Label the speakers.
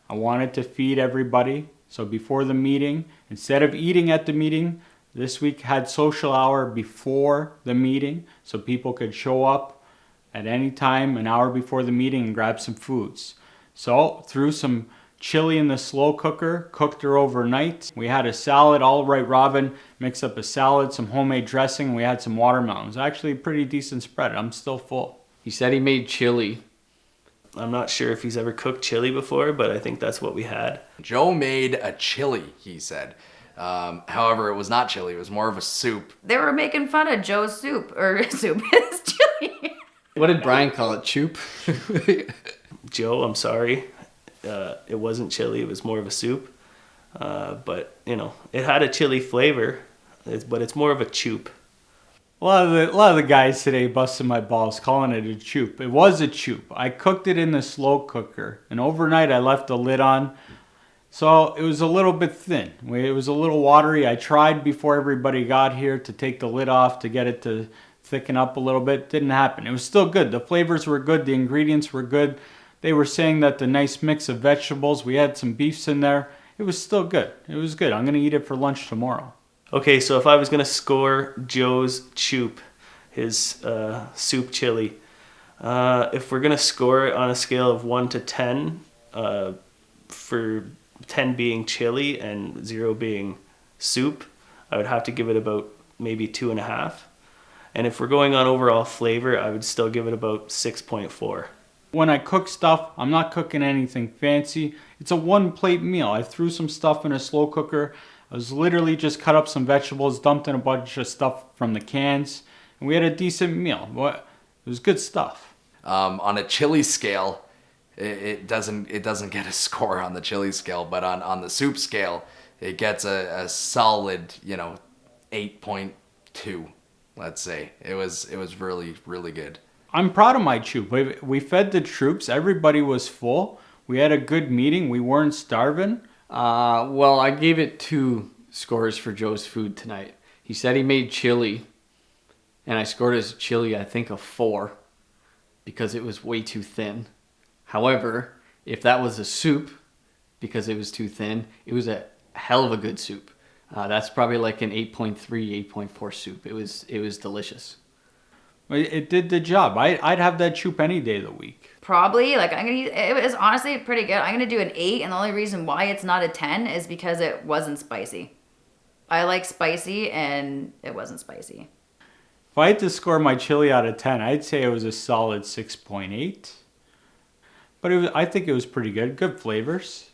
Speaker 1: I wanted to feed everybody. So before the meeting, instead of eating at the meeting, this week had social hour before the meeting so people could show up at any time an hour before the meeting and grab some foods. So threw some chili in the slow cooker, cooked her overnight. We had a salad, all right Robin, mixed up a salad, some homemade dressing, and we had some watermelons. Actually a pretty decent spread. I'm still full.
Speaker 2: He said he made chili.
Speaker 3: I'm not sure if he's ever cooked chili before, but I think that's what we had.
Speaker 4: Joe made a chili, he said. However, it was not chili. It was more of a soup.
Speaker 5: They were making fun of Joe's soup, or soup, his chili.
Speaker 2: What did Bryan call it? Choup?
Speaker 3: Joe, I'm sorry. It wasn't chili. It was more of a soup. But, you know, it had a chili flavor, but it's more of a choup.
Speaker 1: A lot of the guys today busted my balls calling it a choup. It was a choup. I cooked it in the slow cooker, and overnight I left the lid on. So it was a little bit thin. It was a little watery. I tried before everybody got here to take the lid off to get it to thicken up a little bit. Didn't happen. It was still good. The flavors were good. The ingredients were good. They were saying that the nice mix of vegetables, we had some beefs in there. It was still good. It was good. I'm going to eat it for lunch tomorrow.
Speaker 3: Okay, so if I was going to score Joe's Choup, his soup chili, if we're going to score it on a scale of 1 to 10, for 10 being chili and 0 being soup, I would have to give it about maybe 2.5. And if we're going on overall flavor, I would still give it about 6.4.
Speaker 1: When I cook stuff, I'm not cooking anything fancy. It's a one-plate meal. I threw some stuff in a slow cooker. I was literally just cut up some vegetables, dumped in a bunch of stuff from the cans, and we had a decent meal. It was good stuff.
Speaker 4: On a chili scale, it doesn't get a score on the chili scale, but on the soup scale, it gets a solid, 8.2. Let's say it was really, really good.
Speaker 1: I'm proud of my troop. We fed the troops. Everybody was full. We had a good meeting. We weren't starving.
Speaker 2: Well, I gave it 2 scores for Joe's food tonight. He said he made chili, and I scored his chili, I think, a 4 because it was way too thin. However, if that was a soup, because it was too thin, it was a hell of a good soup. That's probably like an 8.3, 8.4 soup. It was delicious.
Speaker 1: It did the job. I'd have that troop any day of the week.
Speaker 5: Probably, it was honestly pretty good. I'm gonna do an 8, and the only reason why it's not a 10 is because it wasn't spicy. I like spicy, and it wasn't spicy.
Speaker 1: If I had to score my chili out of 10, I'd say it was a solid 6.8. But I think it was pretty good. Good flavors.